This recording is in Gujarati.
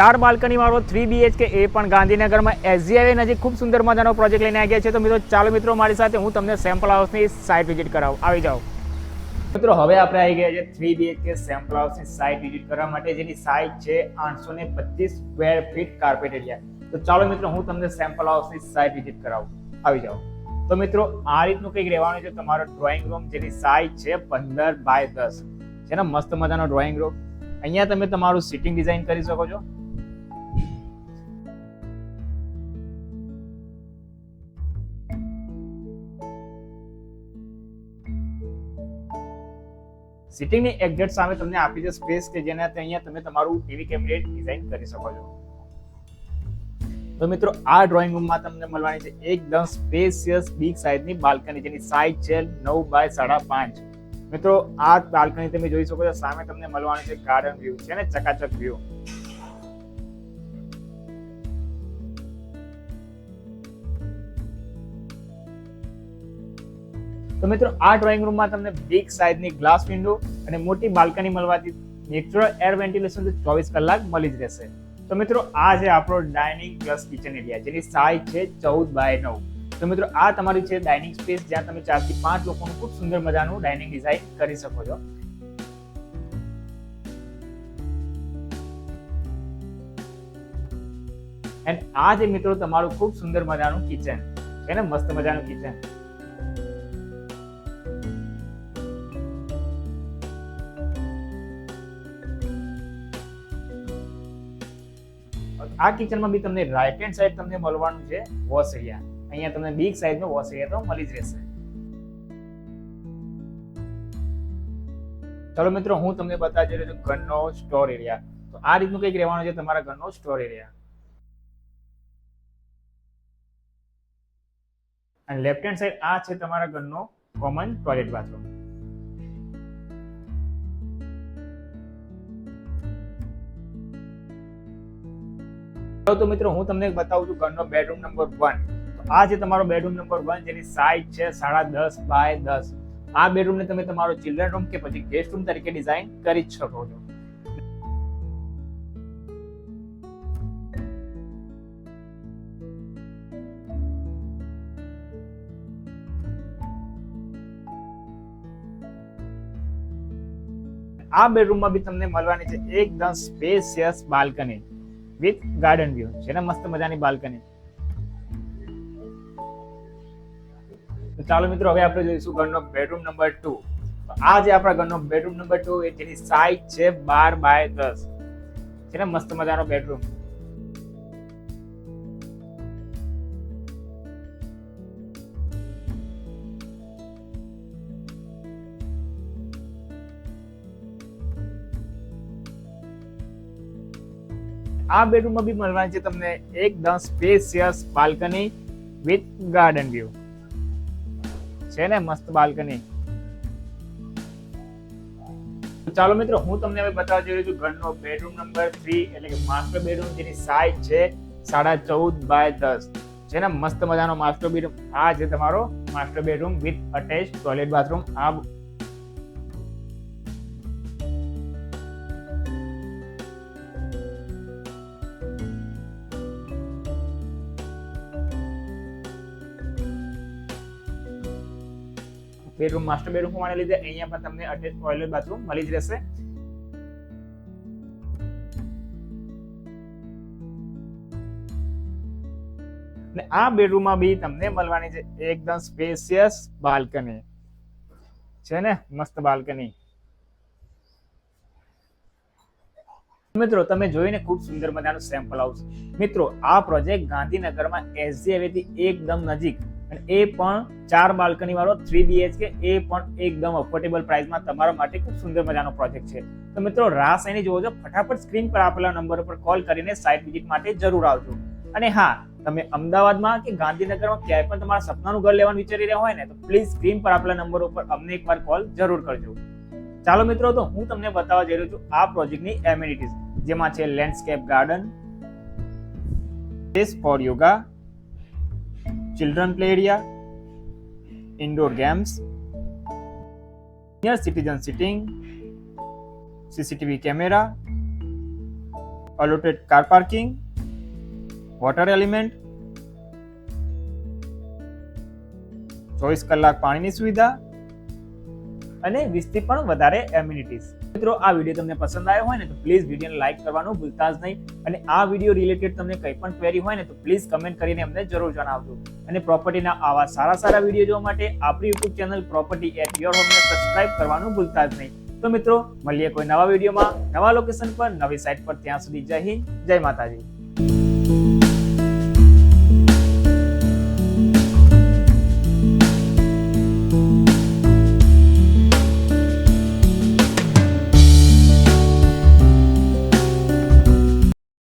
4 બાલ્કની વાળો 3 BHK એ પણ ગાંધીનગરમાં SG હાઈવે નજીક ખૂબ સુંદર મજાનો પ્રોજેક્ટ લઈને આવી ગયા છે. તો મિત્રો ચાલો મિત્રો મારી સાથે હું તમને સેમ્પલ હાઉસની સાઇટ વિઝિટ કરાવું. આવી જાઓ મિત્રો. હવે આપણે આવી ગયા છે 3 BHK સેમ્પલ હાઉસની સાઇટ વિઝિટ કરવા માટે, જેની સાઇઝ છે 825 સ્ક્વેર ફીટ કાર્પેટ એરિયા. તો ચાલો મિત્રો હું તમને સેમ્પલ હાઉસની સાઇટ વિઝિટ કરાવું. આવી જાઓ. તો મિત્રો આ રીતનું કંઈક રહેવાનું છે તમારો ડ્રોઈંગ રૂમ, જેની સાઇઝ છે 15 બાય 10 છે ને. મસ્ત મજાનો ડ્રોઈંગ રૂમ. અહીંયા તમે તમારું સિટિંગ ડિઝાઇન કરી શકો છો. સિટિંગની એક્ઝેક્ટ સામે તમને આપી છે સ્પેસ કે જેનાથી અહીંયા તમે તમારું ટીવી કેબિનેટ ડિઝાઇન કરી શકો છો. તો મિત્રો આ ડ્રોઈંગ રૂમમાં તમને મળવાની છે એકદમ સ્પેશિયસ બિગ સાઇઝની બાલ્કની, જેની સાઇઝ છે 9 બાય 5.5. મિત્રો આ બાલ્કની તમે જોઈ શકો છો. સામે તમને મળવાનું છે ગાર્ડન વ્યૂ, છે ને ચકાચક વ્યૂ. તો મિત્રો આ ડ્રોઈંગ રૂમમાં તમને બિગ સાઇઝની ગ્લાસ વિન્ડો અને મોટી બાલ્કની મળવાથી નેચરલ એર વેન્ટિલેશન 24 કલાક મળી જ રહેશે. તો મિત્રો આ છે આપણો ડાઇનિંગ પ્લસ કિચન એરિયા, જેની સાઇઝ છે 14 બાય 9. તો મિત્રો આ તમારી છે ડાઇનિંગ સ્પેસ, જ્યાં તમે 4 થી 5 લોકોનું ખૂબ સુંદર મજાનું ડાઇનિંગ ડિઝાઇન કરી શકો છો. એન્ડ આ છે મિત્રો તમારું ખૂબ સુંદર મજાનું કિચન, છે ને મસ્ત મજાનું કિચન. આ કિચનમાં બી તમને રાઈટ હેન્ડ સાઈડ તમને મળવાનું છે વોશ એરિયા. અહીંયા તમને બિગ સાઈઝનો વોશ એરિયા તો મળી જ રહેશે. ચલો મિત્રો હું તમને બતાવી રહ્યો છું ઘરનો સ્ટોર એરિયા. તો આ રીતનું કંઈક રહેવાનું છે તમારા ઘરનો સ્ટોર એરિયા. અને લેફ્ટ હેન્ડ સાઈડ આ છે તમારા ઘરનો કોમન ટોયલેટ બાથરૂમ. તો મિત્રો હું તમને બતાવું છું ઘરનો બેડરૂમ નંબર 1. તો આ છે તમારો બેડરૂમ નંબર 1, જેની સાઇઝ છે 10.5 બાય 10. આ બેડરૂમને તમે તમારો ચિલ્ડ્રન રૂમ કે પછી ગેસ્ટ રૂમ તરીકે ડિઝાઇન કરી જ શકો છો. આ બેડરૂમમાં બી તમને મળવાની છે એકદમ spacious balcony with garden view, છે ને મસ્ત મજાની બાલ્કની. તો ચાલો મિત્રો હવે આપણે જોઈશું ઘરનો બેડરૂમ નંબર 2. તો આ જે આપણા ઘરનો બેડરૂમ નંબર 2 એ જેની સાઇઝ છે 12 બાય 10, છે ને મસ્ત મજાનો બેડરૂમ. આ બેડરૂમમાં બી મળવાની છે તમને એકદમ spacious balcony with garden view, છે ને મસ્ત બાલ્કની. ચાલો મિત્રો હું તમને હવે બતાવવા જઈ રહ્યો છું ઘરનો બેડરૂમ નંબર 3, એટલે કે માસ્ટર બેડરૂમ, જેની સાઇઝ છે 14.5 બાય 10, છે ને મસ્ત મજાનો માસ્ટર બેડરૂમ. આ છે તમારો master bedroom with attach toilet bathroom. આ બેડરૂમ માસ્ટર બેડરૂમ હોવાને લીધે અહીંયા પણ તમને અટેચ ટોયલેટ બાથરૂમ મળી જ રહેશે. અને આ બેડરૂમમાં બી તમને મળવાની છે એકદમ સ્પેશિયસ બાલ્કની, છે ને મસ્ત બાલ્કની. મિત્રો તમે જોઈને ખૂબ સુંદર મજાનું સેમ્પલ હાઉસ. મિત્રો આ પ્રોજેક્ટ ગાંધીનગરમાં SG હાઈવે થી એકદમ નજીક, અને એ પણ 4 બાલ્કની વાળો 3 BHK, એ પણ એકદમ અફોર્ડેબલ પ્રાઇસમાં તમારા માટે ખૂબ સુંદર મજાનો પ્રોજેક્ટ છે. તો મિત્રો રાહ શેની જોવો છો, ફટાફટ સ્ક્રીન પર આપેલા નંબર પર કોલ કરીને સાઇટ વિઝિટ માટે જરૂર આવજો. અને હા, તમે અમદાવાદમાં કે ગાંધીનગરમાં ક્યાંય પણ તમારા સપનાનું ઘર લેવાનું વિચારી રહ્યા હોય ને, તો પ્લીઝ સ્ક્રીન પર આપેલા નંબર ઉપર અમને એકવાર કોલ જરૂર કરજો. ચાલો મિત્રો તો હું તમને બતાવવા જઈ રહ્યો છું આ પ્રોજેક્ટની એમિનિટીઝ, જેમાં છે landscape garden, space for yoga, children play area, indoor games, senior citizen sitting, CCTV camera, allotted car parking, water element, 24 કલાક પાણીની સુવિધા અને 20 થી પણ વધારે એમ્યુનિટીઝ. મિત્રો આ વિડીયો તમને પસંદ આવ્યો હોય ને તો પ્લીઝ વિડીયોને લાઈક કરવાનું ભૂલતા જ નહીં અને આ વિડીયો રિલેટેડ તમને કંઈ પણ ક્વેરી હોય ને તો પ્લીઝ કમેન્ટ કરીને અમને જરૂર જણાવજો. અને પ્રોપર્ટીના આવા સારા વિડીયો જોવા માટે આપણી YouTube channel property at your હોમને સબસ્ક્રાઇબ કરવાનું ભૂલતા જ નહીં. તો મિત્રો મળીએ કોઈ નવા વિડીયોમાં નવા લોકેશન પર નવી સાઇટ પર. ત્યાં સુધી જય હિન્દ, જય માતાજી.